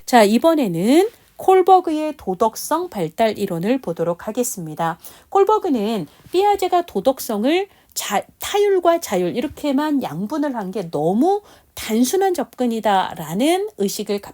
자, 이번에는 콜버그의 도덕성 발달 이론을 보도록 하겠습니다. 콜버그는 피아제가 도덕성을 타율과 자율 이렇게만 양분을 한 게 너무 단순한 접근이다라는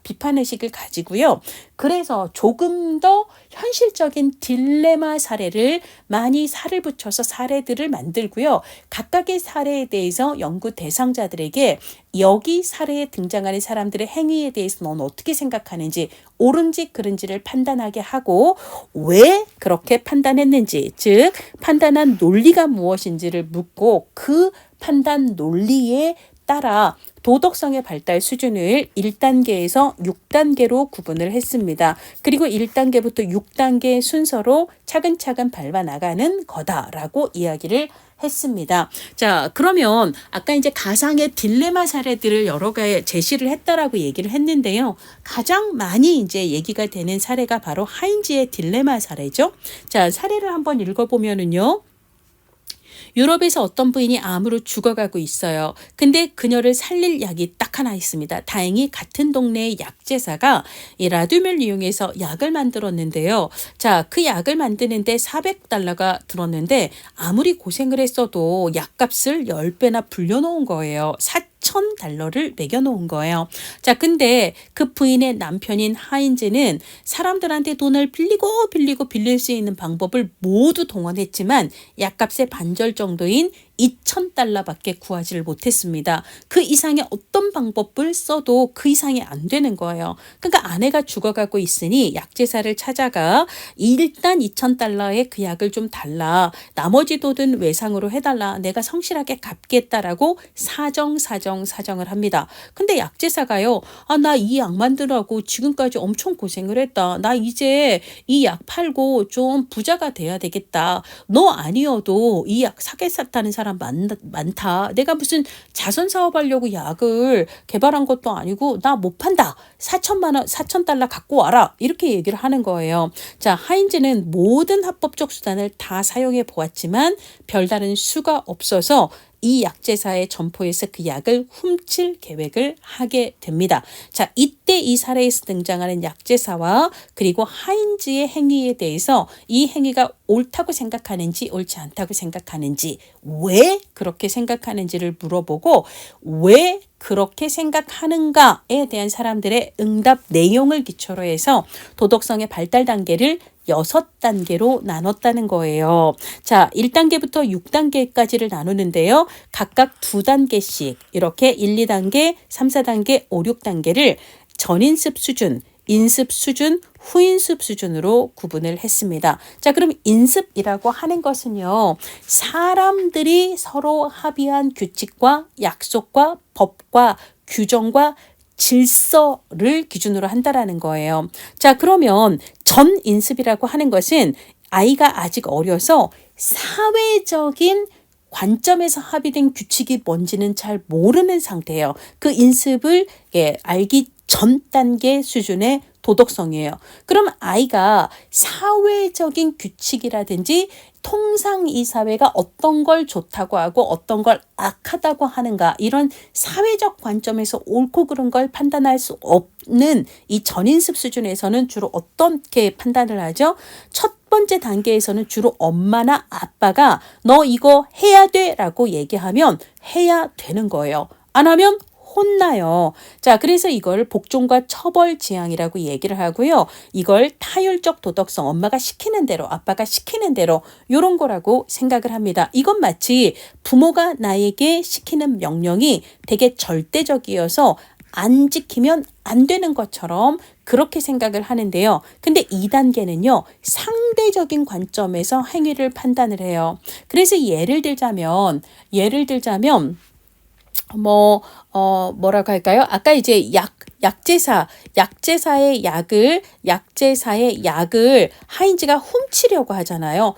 비판의식을 가지고요. 그래서 조금 더 현실적인 딜레마 사례를 많이 살을 붙여서 사례들을 만들고요. 각각의 사례에 대해서 연구 대상자들에게 여기 사례에 등장하는 사람들의 행위에 대해서 너는 어떻게 생각하는지, 옳은지 그른지를 판단하게 하고 왜 그렇게 판단했는지, 즉 판단한 논리가 무엇인지를 묻고 그 판단 논리에 따라 도덕성의 발달 수준을 1단계에서 6단계로 구분을 했습니다. 그리고 1단계부터 6단계 순서로 차근차근 밟아 나가는 거다라고 이야기를 했습니다. 자, 그러면 아까 이제 가상의 딜레마 사례들을 여러 개 제시를 했다라고 얘기를 했는데요. 가장 많이 이제 얘기가 되는 사례가 바로 하인즈의 딜레마 사례죠. 자, 사례를 한번 읽어보면은요. 유럽에서 어떤 부인이 암으로 죽어가고 있어요. 근데 그녀를 살릴 약이 딱 하나 있습니다. 다행히 같은 동네의 약제사가 이 라듐을 이용해서 약을 만들었는데요. 자, 그 약을 만드는데 $400가 들었는데 아무리 고생을 했어도 약값을 10배나 불려놓은 거예요. $4,000를 매겨놓은 거예요. 자, 근데 그 부인의 남편인 하인즈는 사람들한테 돈을 빌릴 수 있는 방법을 모두 동원했지만 약값의 반절 정도인 $2,000밖에 구하지를 못했습니다. 그 이상의 어떤 방법을 써도 그 이상이 안 되는 거예요. 그러니까 아내가 죽어가고 있으니 약제사를 찾아가 일단 $2,000의 그 약을 좀 달라. 나머지 돈은 외상으로 해달라. 내가 성실하게 갚겠다라고 사정을 합니다. 근데 약제사가요. 나 이 약 만들라고 지금까지 엄청 고생을 했다. 나 이제 이 약 팔고 좀 부자가 돼야 되겠다. 너 아니어도 이 약 사겠다는 사람 많다. 내가 무슨 자선 사업하려고 약을 개발한 것도 아니고 나 못 판다. $4,000 갖고 와라. 이렇게 얘기를 하는 거예요. 자, 하인즈는 모든 합법적 수단을 다 사용해 보았지만 별다른 수가 없어서 이 약제사의 점포에서 그 약을 훔칠 계획을 하게 됩니다. 자, 이때 이 사례에서 등장하는 약제사와 그리고 하인즈의 행위에 대해서 이 행위가 옳다고 생각하는지 옳지 않다고 생각하는지, 왜 그렇게 생각하는지를 물어보고 왜 그렇게 생각하는가에 대한 사람들의 응답 내용을 기초로 해서 도덕성의 발달 단계를 6단계로 나눴다는 거예요. 자, 1단계부터 6단계까지를 나누는데요. 각각 2단계씩 이렇게 1, 2단계, 3, 4단계, 5, 6단계를 전인습 수준, 인습 수준, 후인습 수준으로 구분을 했습니다. 자, 그럼 인습이라고 하는 것은요. 사람들이 서로 합의한 규칙과 약속과 법과 규정과 질서를 기준으로 한다라는 거예요. 자, 그러면 전인습이라고 하는 것은 아이가 아직 어려서 사회적인 관점에서 합의된 규칙이 뭔지는 잘 모르는 상태예요. 그 인습을 알기 전 단계 수준의 도덕성이에요. 그럼 아이가 사회적인 규칙이라든지 통상 이 사회가 어떤 걸 좋다고 하고 어떤 걸 악하다고 하는가, 이런 사회적 관점에서 옳고 그른 걸 판단할 수 없는 이 전인습 수준에서는 주로 어떻게 판단을 하죠? 첫 번째 단계에서는 주로 엄마나 아빠가 너 이거 해야 돼 라고 얘기하면 해야 되는 거예요. 안 하면 혼나요. 자, 그래서 이걸 복종과 처벌 지향이라고 얘기를 하고요. 이걸 타율적 도덕성, 엄마가 시키는 대로, 아빠가 시키는 대로 이런 거라고 생각을 합니다. 이건 마치 부모가 나에게 시키는 명령이 되게 절대적이어서 안 지키면 안 되는 것처럼 그렇게 생각을 하는데요. 근데 2단계는요. 상대적인 관점에서 행위를 판단을 해요. 그래서 예를 들자면 뭐라고 할까요? 아까 이제 약제사의 약을 하인즈가 훔치려고 하잖아요.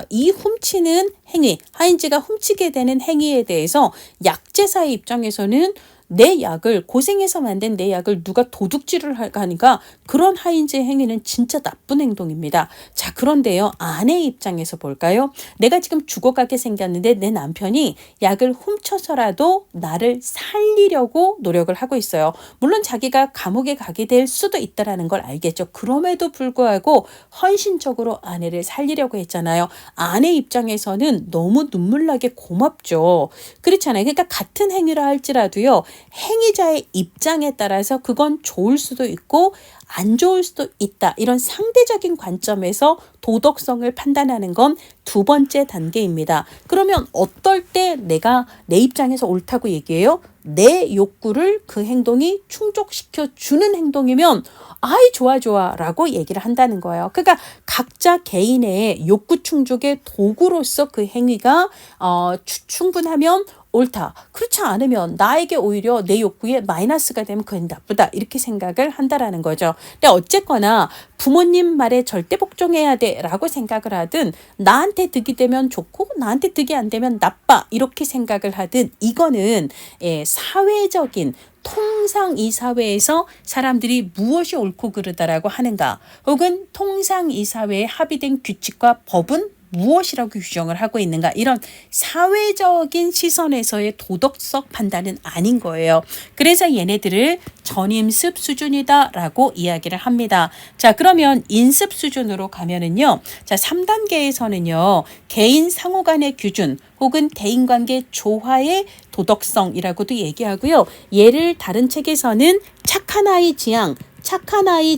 이 훔치는 행위, 하인즈가 훔치게 되는 행위에 대해서 약제사의 입장에서는 내 약을 고생해서 만든 내 약을 누가 도둑질을 하니까 그런 하인즈의 행위는 진짜 나쁜 행동입니다. 자, 그런데요. 아내의 입장에서 볼까요? 내가 지금 죽어가게 생겼는데 내 남편이 약을 훔쳐서라도 나를 살리려고 노력을 하고 있어요. 물론 자기가 감옥에 가게 될 수도 있다라는 걸 알겠죠. 그럼에도 불구하고 헌신적으로 아내를 살리려고 했잖아요. 아내 입장에서는 너무 눈물나게 고맙죠. 그렇잖아요. 그러니까 같은 행위를 할지라도요. 행위자의 입장에 따라서 그건 좋을 수도 있고 안 좋을 수도 있다. 이런 상대적인 관점에서 도덕성을 판단하는 건 두 번째 단계입니다. 그러면 어떨 때 내가 내 입장에서 옳다고 얘기해요? 내 욕구를 그 행동이 충족시켜 주는 행동이면 아이 좋아 라고 얘기를 한다는 거예요. 그러니까 각자 개인의 욕구 충족의 도구로서 그 행위가 충분하면 옳다. 그렇지 않으면 나에게 오히려 내 욕구에 마이너스가 되면 그건 나쁘다. 이렇게 생각을 한다라는 거죠. 근데 어쨌거나 부모님 말에 절대 복종해야 돼 라고 생각을 하든 나한테 득이 되면 좋고 나한테 득이 안 되면 나빠 이렇게 생각을 하든 이거는 사회적인 통상 이 사회에서 사람들이 무엇이 옳고 그르다라고 하는가 혹은 통상 이 사회에 합의된 규칙과 법은 무엇이라고 규정을 하고 있는가 이런 사회적인 시선에서의 도덕적 판단은 아닌 거예요. 그래서 얘네들을 전임습 수준이다라고 이야기를 합니다. 자, 그러면 인습 수준으로 가면은요. 자, 3단계에서는요. 개인 상호 간의 규준 혹은 대인관계 조화의 도덕성이라고도 얘기하고요. 얘를 다른 책에서는 착한 아이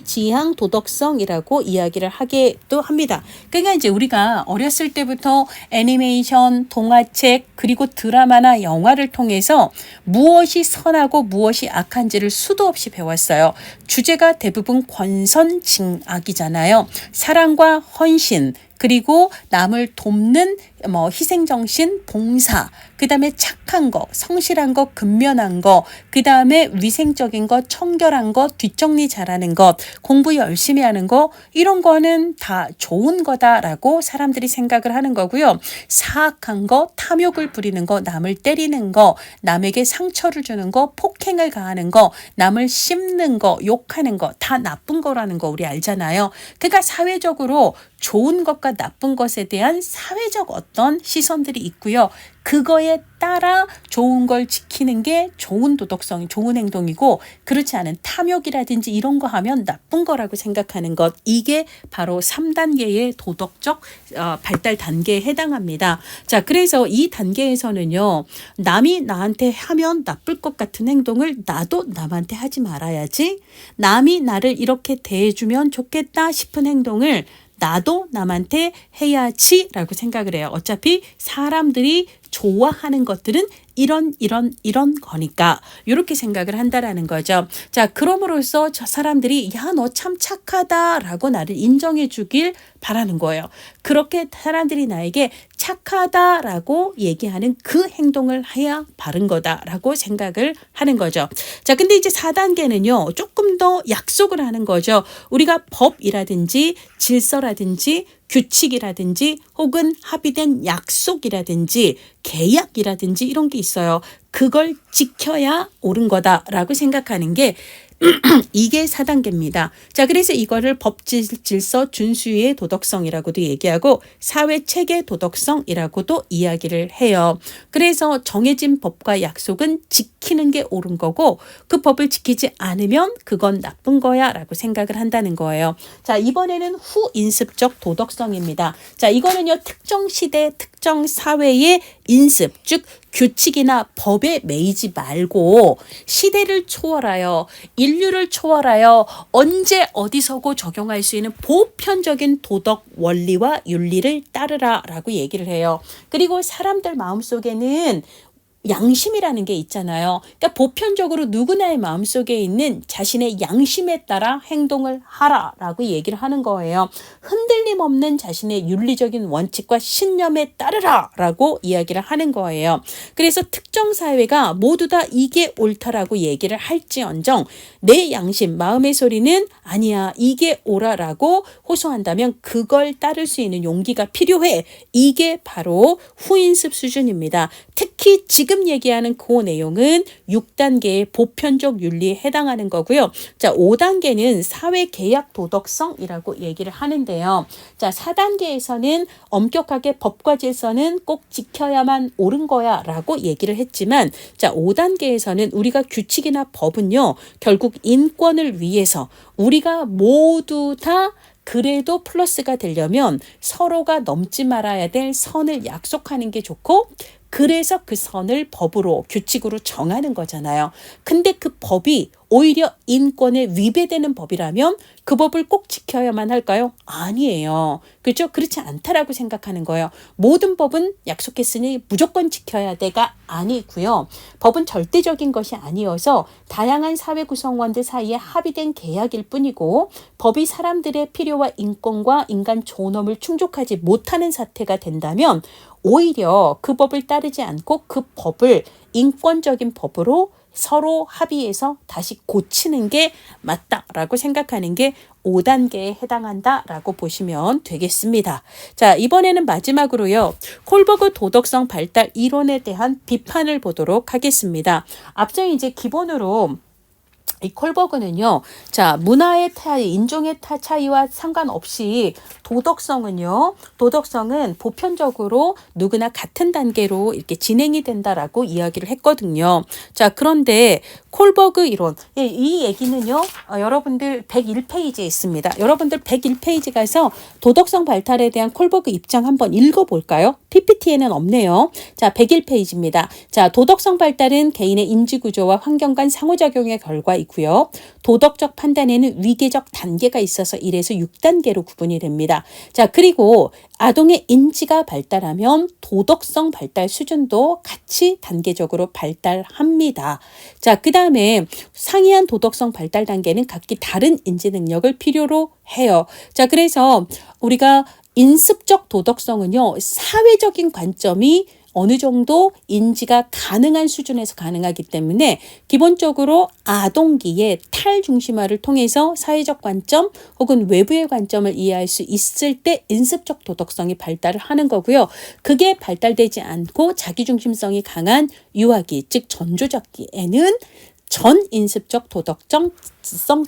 지향 도덕성이라고 이야기를 하기도 합니다. 그러니까 이제 우리가 어렸을 때부터 애니메이션, 동화책, 그리고 드라마나 영화를 통해서 무엇이 선하고 무엇이 악한지를 수도 없이 배웠어요. 주제가 대부분 권선징악이잖아요. 사랑과 헌신, 그리고 남을 돕는 희생정신, 봉사, 그 다음에 착한 거, 성실한 거, 근면한 거, 그 다음에 위생적인 거, 청결한 거, 뒷정리 잘하는 것, 공부 열심히 하는 거, 이런 거는 다 좋은 거다라고 사람들이 생각을 하는 거고요. 사악한 거, 탐욕을 부리는 거, 남을 때리는 거, 남에게 상처를 주는 거, 폭행을 가하는 거, 남을 씹는 거, 욕하는 거, 다 나쁜 거라는 거 우리 알잖아요. 그러니까 사회적으로 좋은 것과 나쁜 것에 대한 사회적 어떤 시선들이 있고요. 그거에 따라 좋은 걸 지키는 게 좋은 도덕성이 좋은 행동이고 그렇지 않은 탐욕이라든지 이런 거 하면 나쁜 거라고 생각하는 것 이게 바로 3단계의 도덕적 발달 단계에 해당합니다. 자, 그래서 이 단계에서는요. 남이 나한테 하면 나쁠 것 같은 행동을 나도 남한테 하지 말아야지. 남이 나를 이렇게 대해주면 좋겠다 싶은 행동을 나도 남한테 해야지 라고 생각을 해요. 어차피 사람들이 좋아하는 것들은 이런 거니까 이렇게 생각을 한다라는 거죠. 자, 그럼으로써 저 사람들이 야, 너 참 착하다라고 나를 인정해 주길 바라는 거예요. 그렇게 사람들이 나에게 착하다라고 얘기하는 그 행동을 해야 바른 거다라고 생각을 하는 거죠. 자, 근데 이제 4단계는요. 조금 더 약속을 하는 거죠. 우리가 법이라든지 질서라든지 규칙이라든지 혹은 합의된 약속이라든지 계약이라든지 이런 게 있어요. 그걸 지켜야 옳은 거다라고 생각하는 게 이게 4단계입니다. 자, 그래서 이거를 법질서 준수의 도덕성이라고도 얘기하고 사회체계 도덕성이라고도 이야기를 해요. 그래서 정해진 법과 약속은 지키는 게 옳은 거고 그 법을 지키지 않으면 그건 나쁜 거야 라고 생각을 한다는 거예요. 자, 이번에는 후인습적 도덕성입니다. 자, 이거는요 특정 시대, 특정 사회의 인습, 즉 규칙이나 법에 매이지 말고 시대를 초월하여 인류를 초월하여 언제 어디서고 적용할 수 있는 보편적인 도덕 원리와 윤리를 따르라 라고 얘기를 해요. 그리고 사람들 마음속에는 양심이라는 게 있잖아요. 그러니까 보편적으로 누구나의 마음속에 있는 자신의 양심에 따라 행동을 하라라고 얘기를 하는 거예요. 흔들림 없는 자신의 윤리적인 원칙과 신념에 따르라라고 이야기를 하는 거예요. 그래서 특정 사회가 모두 다 이게 옳다라고 얘기를 할지언정 내 양심, 마음의 소리는 아니야, 이게 옳아라고 호소한다면 그걸 따를 수 있는 용기가 필요해. 이게 바로 후인습 수준입니다. 특히 특히 지금 얘기하는 그 내용은 6단계의 보편적 윤리에 해당하는 거고요. 자, 5단계는 사회계약 도덕성이라고 얘기를 하는데요. 자, 4단계에서는 엄격하게 법과 질서는 꼭 지켜야만 옳은 거야 라고 얘기를 했지만, 자, 5단계에서는 우리가 규칙이나 법은요, 결국 인권을 위해서 우리가 모두 다 그래도 플러스가 되려면 서로가 넘지 말아야 될 선을 약속하는 게 좋고, 그래서 그 선을 법으로, 규칙으로 정하는 거잖아요. 근데 그 법이 오히려 인권에 위배되는 법이라면 그 법을 꼭 지켜야만 할까요? 아니에요. 그렇죠? 그렇지 않다라고 생각하는 거예요. 모든 법은 약속했으니 무조건 지켜야 돼가 아니고요. 법은 절대적인 것이 아니어서 다양한 사회 구성원들 사이에 합의된 계약일 뿐이고, 법이 사람들의 필요와 인권과 인간 존엄을 충족하지 못하는 사태가 된다면 오히려 그 법을 따르지 않고 그 법을 인권적인 법으로 서로 합의해서 다시 고치는 게 맞다라고 생각하는 게 5단계에 해당한다라고 보시면 되겠습니다. 자, 이번에는 마지막으로요, 콜버그 도덕성 발달 이론에 대한 비판을 보도록 하겠습니다. 앞서 이제 기본으로 이 콜버그는요, 자, 문화의 차이, 인종의 차이와 상관없이 도덕성은 보편적으로 누구나 같은 단계로 이렇게 진행이 된다라고 이야기를 했거든요. 자, 그런데 콜버그 이론, 이 얘기는요, 여러분들 101페이지에 있습니다. 여러분들 101페이지 가서 도덕성 발달에 대한 콜버그 입장 한번 읽어볼까요? PPT에는 없네요. 자, 101페이지입니다. 자, 도덕성 발달은 개인의 인지구조와 환경 간 상호작용의 결과이고요. 도덕적 판단에는 위계적 단계가 있어서 1에서 6단계로 구분이 됩니다. 자, 그리고 아동의 인지가 발달하면 도덕성 발달 수준도 같이 단계적으로 발달합니다. 자, 그 다음에 상이한 도덕성 발달 단계는 각기 다른 인지 능력을 필요로 해요. 자, 그래서 우리가 인습적 도덕성은요, 사회적인 관점이 어느 정도 인지가 가능한 수준에서 가능하기 때문에 기본적으로 아동기의 탈중심화를 통해서 사회적 관점 혹은 외부의 관점을 이해할 수 있을 때 인습적 도덕성이 발달을 하는 거고요. 그게 발달되지 않고 자기중심성이 강한 유아기, 즉 전조적기에는 전인습적 도덕성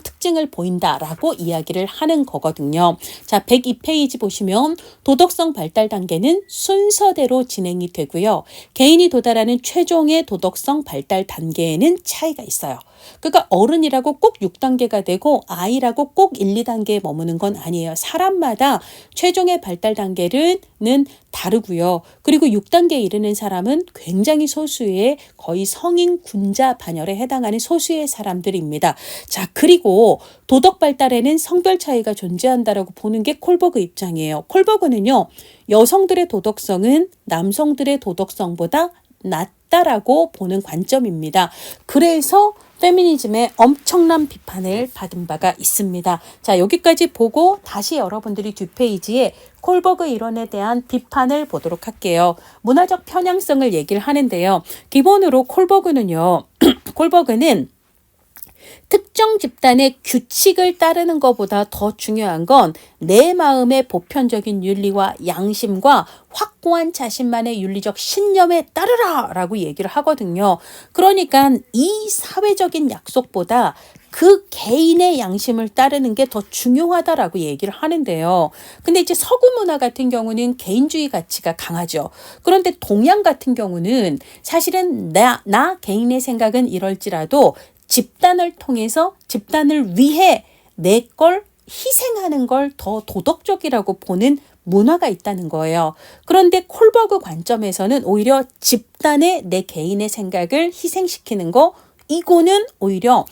특징을 보인다라고 이야기를 하는 거거든요. 자, 102페이지 보시면 도덕성 발달 단계는 순서대로 진행이 되고요. 개인이 도달하는 최종의 도덕성 발달 단계에는 차이가 있어요. 그러니까 어른이라고 꼭 6단계가 되고 아이라고 꼭 1, 2단계에 머무는 건 아니에요. 사람마다 최종의 발달 단계는 다르고요. 그리고 6단계에 이르는 사람은 굉장히 소수의 거의 성인 군자 반열에 해당하는 소수의 사람들입니다. 자, 그리고 도덕 발달에는 성별 차이가 존재한다라고 보는 게 콜버그 입장이에요. 콜버그는요, 여성들의 도덕성은 남성들의 도덕성보다 낮다라고 보는 관점입니다. 그래서 페미니즘의 엄청난 비판을 받은 바가 있습니다. 자, 여기까지 보고 다시 여러분들이 뒷페이지에 콜버그 이론에 대한 비판을 보도록 할게요. 문화적 편향성을 얘기를 하는데요. 기본으로 콜버그는 특정 집단의 규칙을 따르는 것보다 더 중요한 건 내 마음의 보편적인 윤리와 양심과 확고한 자신만의 윤리적 신념에 따르라 라고 얘기를 하거든요. 그러니까 이 사회적인 약속보다 그 개인의 양심을 따르는 게 더 중요하다라고 얘기를 하는데요. 근데 이제 서구 문화 같은 경우는 개인주의 가치가 강하죠. 그런데 동양 같은 경우는 사실은 나 개인의 생각은 이럴지라도 집단을 통해서 집단을 위해 내 걸 희생하는 걸 더 도덕적이라고 보는 문화가 있다는 거예요. 그런데 콜버그 관점에서는 오히려 집단의 내 개인의 생각을 희생시키는 거, 이거는 오히려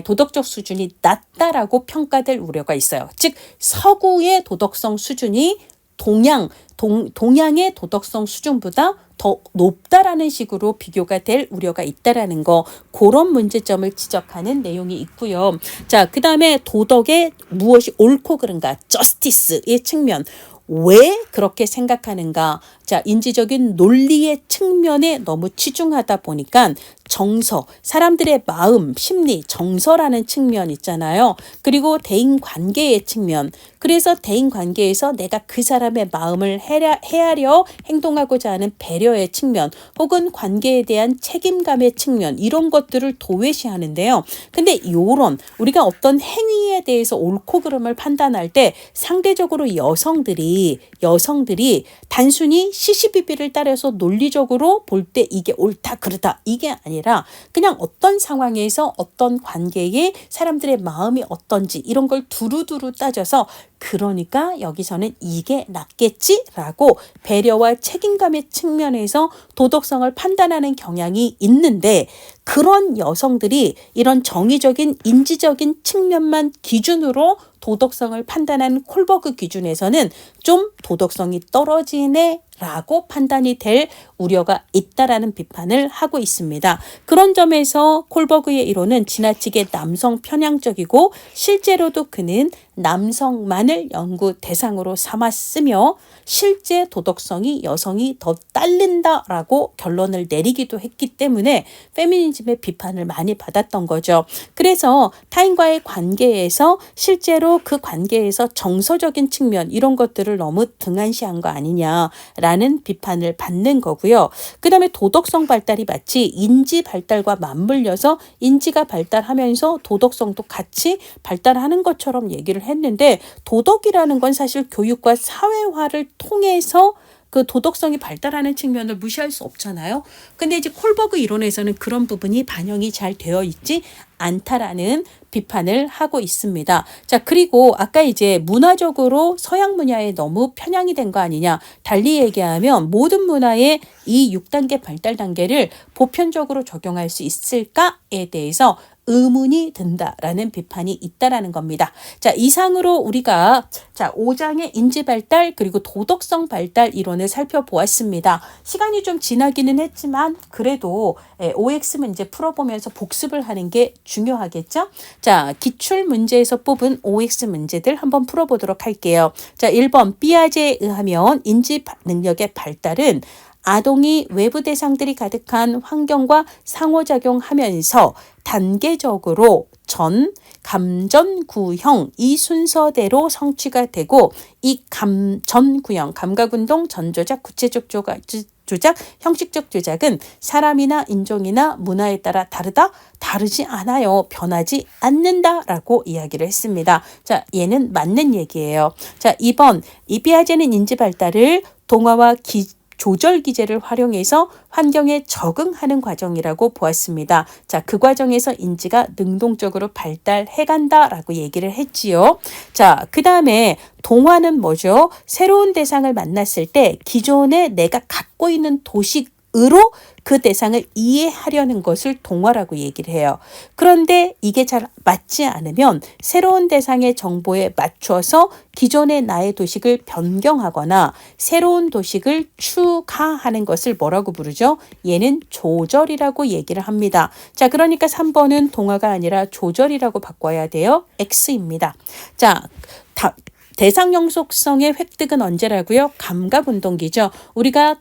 도덕적 수준이 낮다라고 평가될 우려가 있어요. 즉 서구의 도덕성 수준이 동양의 도덕성 수준보다 더 높다라는 식으로 비교가 될 우려가 있다라는 거, 그런 문제점을 지적하는 내용이 있고요. 자, 그 다음에 도덕의 무엇이 옳고 그른가, 저스티스의 측면, 왜 그렇게 생각하는가? 자, 인지적인 논리의 측면에 너무 치중하다 보니까 정서, 사람들의 마음, 심리, 정서라는 측면 있잖아요. 그리고 대인관계의 측면. 그래서 대인관계에서 내가 그 사람의 마음을 헤아려 행동하고자 하는 배려의 측면, 혹은 관계에 대한 책임감의 측면, 이런 것들을 도외시하는데요. 근데 요런 우리가 어떤 행위에 대해서 옳고 그름을 판단할 때 상대적으로 여성들이 단순히 시시비비를 따라서 논리적으로 볼 때 이게 옳다 그르다 이게 아니라 그냥 어떤 상황에서 어떤 관계에 사람들의 마음이 어떤지 이런 걸 두루두루 따져서 그러니까 여기서는 이게 낫겠지라고 배려와 책임감의 측면에서 도덕성을 판단하는 경향이 있는데, 그런 여성들이 이런 정의적인 인지적인 측면만 기준으로 도덕성을 판단하는 콜버그 기준에서는 좀 도덕성이 떨어지네 라고 판단이 될 우려가 있다라는 비판을 하고 있습니다. 그런 점에서 콜버그의 이론은 지나치게 남성 편향적이고 실제로도 그는 남성만을 연구 대상으로 삼았으며 실제 도덕성이 여성이 더 딸린다라고 결론을 내리기도 했기 때문에 페미니즘의 비판을 많이 받았던 거죠. 그래서 타인과의 관계에서 실제로 그 관계에서 정서적인 측면 이런 것들을 너무 등한시한 거 아니냐라는 비판을 받는 거고요. 그 다음에 도덕성 발달이 마치 인지 발달과 맞물려서 인지가 발달하면서 도덕성도 같이 발달하는 것처럼 얘기를 했는데, 도덕이라는 건 사실 교육과 사회화를 통해서 그 도덕성이 발달하는 측면을 무시할 수 없잖아요. 근데 이제 콜버그 이론에서는 그런 부분이 반영이 잘 되어 있지 않다라는 비판을 하고 있습니다. 자, 그리고 아까 이제 문화적으로 서양 문화에 너무 편향이 된 거 아니냐. 달리 얘기하면 모든 문화의 이 6단계 발달 단계를 보편적으로 적용할 수 있을까에 대해서 의문이 든다라는 비판이 있다라는 겁니다. 자, 이상으로 우리가 5장의 인지 발달 그리고 도덕성 발달 이론을 살펴보았습니다. 시간이 좀 지나기는 했지만 그래도 OX 문제 풀어보면서 복습을 하는 게 중요하겠죠? 자, 기출 문제에서 뽑은 OX 문제들 한번 풀어보도록 할게요. 자, 1번 피아제에 의하면 인지 능력의 발달은 아동이 외부 대상들이 가득한 환경과 상호작용하면서 단계적으로 전, 감전, 구형 이 순서대로 성취가 되고, 이 전 구형, 감각운동, 전조작, 구체적 조작, 형식적 조작은 사람이나 인종이나 문화에 따라 다르지 않아요. 변하지 않는다라고 이야기를 했습니다. 자, 얘는 맞는 얘기예요. 자, 2번 이 피아제는 인지 발달을 동화와 조절 기제를 활용해서 환경에 적응하는 과정이라고 보았습니다. 자, 그 과정에서 인지가 능동적으로 발달해 간다라고 얘기를 했지요. 자, 그 다음에 동화는 뭐죠? 새로운 대상을 만났을 때 기존에 내가 갖고 있는 도식으로 그 대상을 이해하려는 것을 동화라고 얘기를 해요. 그런데 이게 잘 맞지 않으면 새로운 대상의 정보에 맞춰서 기존의 나의 도식을 변경하거나 새로운 도식을 추가하는 것을 뭐라고 부르죠? 얘는 조절이라고 얘기를 합니다. 자, 그러니까 3번은 동화가 아니라 조절이라고 바꿔야 돼요. X입니다. 자, 대상 영속성의 획득은 언제라고요? 감각운동기죠. 우리가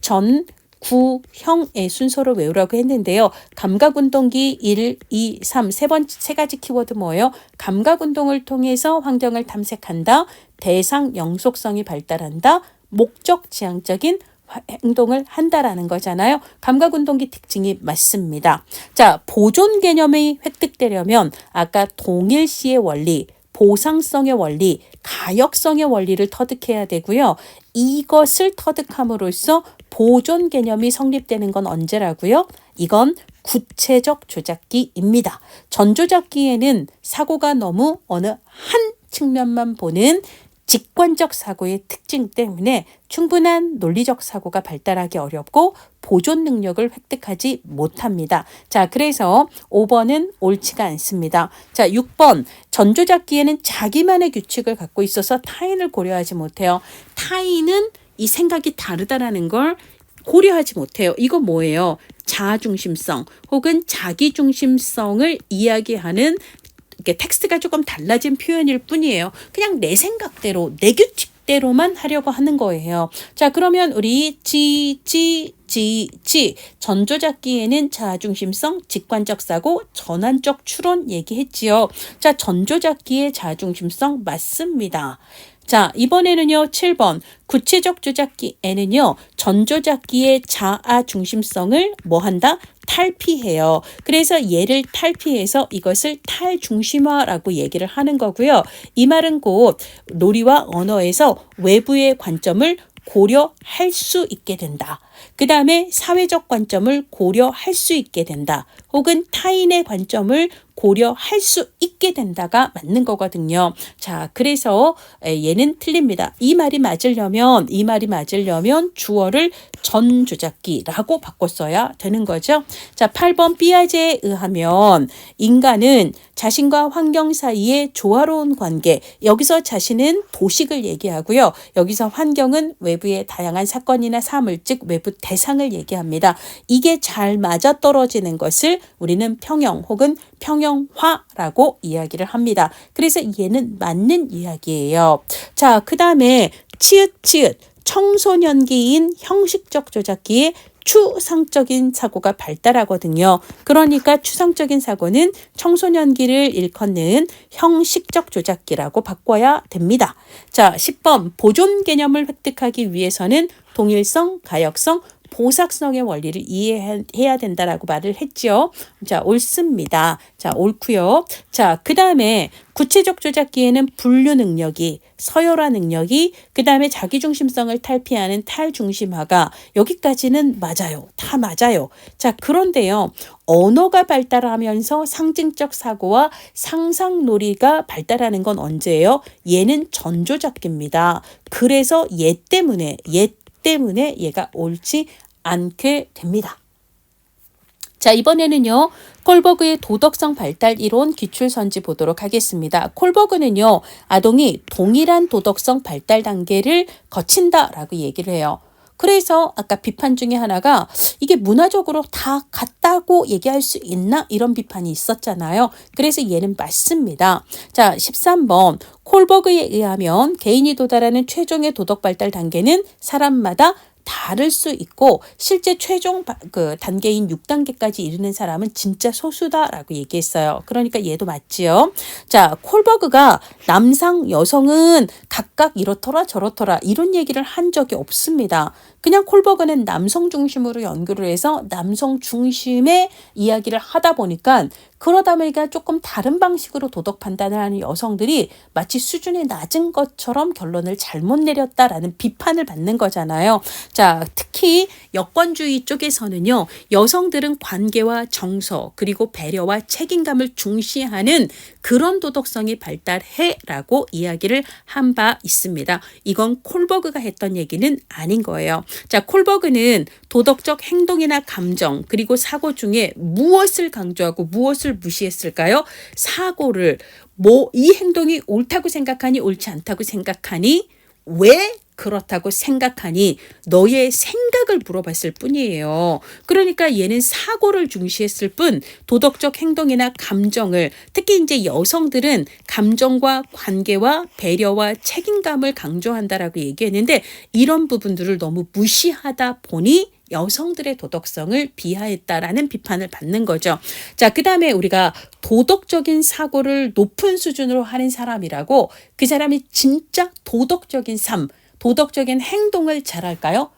전, 구형의 순서로 외우라고 했는데요. 감각운동기 1, 2, 3 세 가지 키워드 뭐예요? 감각운동을 통해서 환경을 탐색한다. 대상 영속성이 발달한다. 목적 지향적인 행동을 한다라는 거잖아요. 감각운동기 특징이 맞습니다. 자, 보존 개념이 획득되려면 아까 동일시의 원리, 보상성의 원리, 가역성의 원리를 터득해야 되고요. 이것을 터득함으로써 보존 개념이 성립되는 건 언제라고요? 이건 구체적 조작기입니다. 전조작기에는 사고가 너무 어느 한 측면만 보는 직관적 사고의 특징 때문에 충분한 논리적 사고가 발달하기 어렵고 보존 능력을 획득하지 못합니다. 자, 그래서 5번은 옳지가 않습니다. 자, 6번 전조작기에는 자기만의 규칙을 갖고 있어서 타인을 고려하지 못해요. 타인은 이 생각이 다르다라는 걸 고려하지 못해요. 이거 뭐예요? 자아중심성 혹은 자기중심성을 이야기하는 텍스트가 조금 달라진 표현일 뿐이에요. 그냥 내 생각대로, 내 규칙대로만 하려고 하는 거예요. 자, 그러면 우리 전조잡기에는 자아중심성, 직관적 사고, 전환적 추론 얘기했지요. 자, 전조잡기의 자아중심성 맞습니다. 자, 이번에는요, 7번. 구체적 조작기에는요, 전조잡기의 자아 중심성을 뭐 한다? 탈피해요. 그래서 얘를 탈피해서 이것을 탈중심화라고 얘기를 하는 거고요. 이 말은 곧 논리와 언어에서 외부의 관점을 고려할 수 있게 된다. 그 다음에 사회적 관점을 고려할 수 있게 된다. 혹은 타인의 관점을 고려할 수 있게 된다가 맞는 거거든요. 자, 그래서 얘는 틀립니다. 이 말이 맞으려면 주어를 전조잡기라고 바꿨어야 되는 거죠. 자, 8번 삐아제에 의하면 인간은 자신과 환경 사이의 조화로운 관계, 여기서 자신은 도식을 얘기하고요. 여기서 환경은 외부의 다양한 사건이나 사물, 즉 외부 대상을 얘기합니다. 이게 잘 맞아떨어지는 것을 우리는 평형 혹은 평형화라고 이야기를 합니다. 그래서 얘는 맞는 이야기예요. 자, 그 다음에 치읓 청소년기인 형식적 조작기에 추상적인 사고가 발달하거든요. 그러니까 추상적인 사고는 청소년기를 일컫는 형식적 조작기라고 바꿔야 됩니다. 자, 10번 보존 개념을 획득하기 위해서는 동일성, 가역성, 보삭성의 원리를 이해해야 된다라고 말을 했죠. 자, 옳습니다. 자, 옳고요. 자, 그 다음에 구체적 조작기에는 분류 능력이, 서열화 능력이, 그 다음에 자기중심성을 탈피하는 탈중심화가 여기까지는 맞아요. 다 맞아요. 자, 그런데요. 언어가 발달하면서 상징적 사고와 상상놀이가 발달하는 건 언제예요? 얘는 전조잡기입니다. 그래서 얘 때문에 얘가 옳지 않게 됩니다. 자, 이번에는요. 콜버그의 도덕성 발달 이론 기출선지 보도록 하겠습니다. 콜버그는요. 아동이 동일한 도덕성 발달 단계를 거친다라고 얘기를 해요. 그래서 아까 비판 중에 하나가 이게 문화적으로 다 같다고 얘기할 수 있나? 이런 비판이 있었잖아요. 그래서 얘는 맞습니다. 자, 13번. 콜버그에 의하면 개인이 도달하는 최종의 도덕 발달 단계는 사람마다 다를 수 있고 실제 최종 단계인 6단계까지 이르는 사람은 진짜 소수다라고 얘기했어요. 그러니까 얘도 맞지요. 자, 콜버그가 남성, 여성은 각각 이렇더라 저렇더라 이런 얘기를 한 적이 없습니다. 그냥 콜버그는 남성 중심으로 연구를 해서 남성 중심의 이야기를 하다 보니까 그러다 보니까 조금 다른 방식으로 도덕 판단을 하는 여성들이 마치 수준이 낮은 것처럼 결론을 잘못 내렸다라는 비판을 받는 거잖아요. 자, 특히 여권주의 쪽에서는요. 여성들은 관계와 정서 그리고 배려와 책임감을 중시하는 그런 도덕성이 발달해라고 이야기를 한 바 있습니다. 이건 콜버그가 했던 얘기는 아닌 거예요. 자, 콜버그는 도덕적 행동이나 감정 그리고 사고 중에 무엇을 강조하고 무엇을 무시했을까요? 사고를 이 행동이 옳다고 생각하니 옳지 않다고 생각하니 왜 그렇다고 생각하니 너의 생각을 물어봤을 뿐이에요. 그러니까 얘는 사고를 중시했을 뿐 도덕적 행동이나 감정을 특히 이제 여성들은 감정과 관계와 배려와 책임감을 강조한다라고 얘기했는데 이런 부분들을 너무 무시하다 보니 여성들의 도덕성을 비하했다라는 비판을 받는 거죠. 자, 그 다음에 우리가 도덕적인 사고를 높은 수준으로 하는 사람이라고 그 사람이 진짜 도덕적인 삶, 도덕적인 행동을 잘할까요?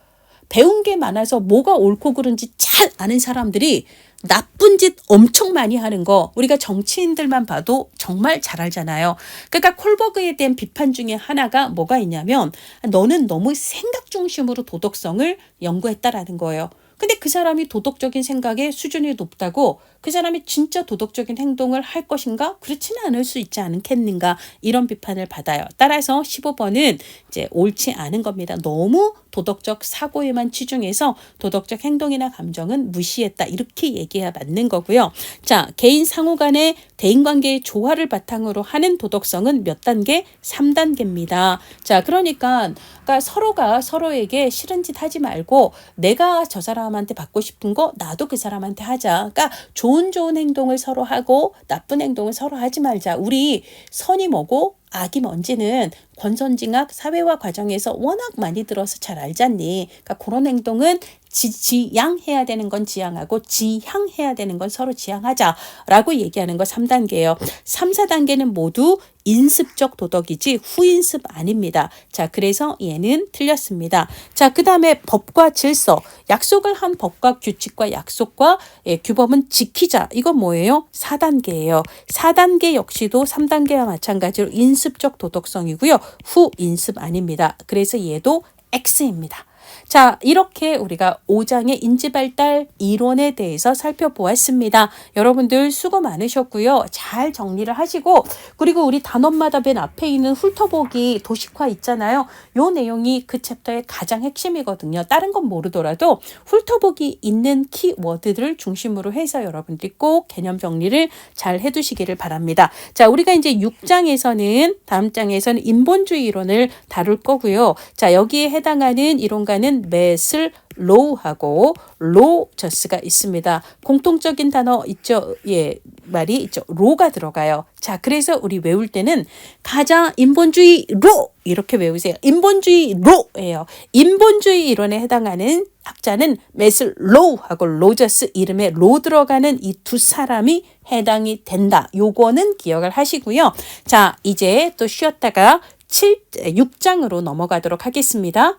배운 게 많아서 뭐가 옳고 그른지 잘 아는 사람들이 나쁜 짓 엄청 많이 하는 거 우리가 정치인들만 봐도 정말 잘 알잖아요. 그러니까 콜버그에 대한 비판 중에 하나가 뭐가 있냐면 너는 너무 생각 중심으로 도덕성을 연구했다라는 거예요. 근데 그 사람이 도덕적인 생각의 수준이 높다고 그 사람이 진짜 도덕적인 행동을 할 것인가? 그렇지는 않을 수 있지 않겠는가? 이런 비판을 받아요. 따라서 15번은 이제 옳지 않은 겁니다. 너무 도덕적 사고에만 치중해서 도덕적 행동이나 감정은 무시했다. 이렇게 얘기해야 맞는 거고요. 자, 개인 상호 간의 대인관계의 조화를 바탕으로 하는 도덕성은 몇 단계? 3단계입니다. 자, 그러니까 서로가 서로에게 싫은 짓 하지 말고 내가 저 사람한테 받고 싶은 거 나도 그 사람한테 하자. 그러니까 좋은 행동을 서로 하고 나쁜 행동을 서로 하지 말자. 우리 선이 뭐고 악이 뭔지는 권선징악 사회화 과정에서 워낙 많이 들어서 잘 알잖니. 그러니까 그런 행동은 지양해야 되는 건 지양하고 지향해야 되는 건 서로 지향하자라고 얘기하는 거 3단계예요. 3, 4단계는 모두 인습적 도덕이지 후인습 아닙니다. 자, 그래서 얘는 틀렸습니다. 자, 그 다음에 법과 질서. 약속을 한 법과 규칙과 약속과 규범은 지키자. 이건 뭐예요? 4단계예요. 4단계 역시도 3단계와 마찬가지로 인습적 도덕성이고요. 후인습 아닙니다. 그래서 얘도 X입니다. 자, 이렇게 우리가 5장의 인지발달 이론에 대해서 살펴보았습니다. 여러분들 수고 많으셨고요. 잘 정리를 하시고, 그리고 우리 단원마다 맨 앞에 있는 훑어보기 도식화 있잖아요. 요 내용이 그 챕터의 가장 핵심이거든요. 다른 건 모르더라도 훑어보기 있는 키워드들을 중심으로 해서 여러분들이 꼭 개념 정리를 잘 해두시기를 바랍니다. 자, 우리가 이제 6장에서는 다음 장에서는 인본주의 이론을 다룰 거고요. 자, 여기에 해당하는 이론가는 메슬 로우하고 로저스가 있습니다. 공통적인 단어 있죠? 예, 말이 있죠. 로가 들어가요. 자, 그래서 우리 외울 때는 가장 인본주의 로 이렇게 외우세요. 인본주의 로예요. 인본주의 이론에 해당하는 학자는 메슬 로우하고 로저스 이름에 로 들어가는 이 두 사람이 해당이 된다. 요거는 기억을 하시고요. 자, 이제 또 쉬었다가 6장으로 넘어가도록 하겠습니다.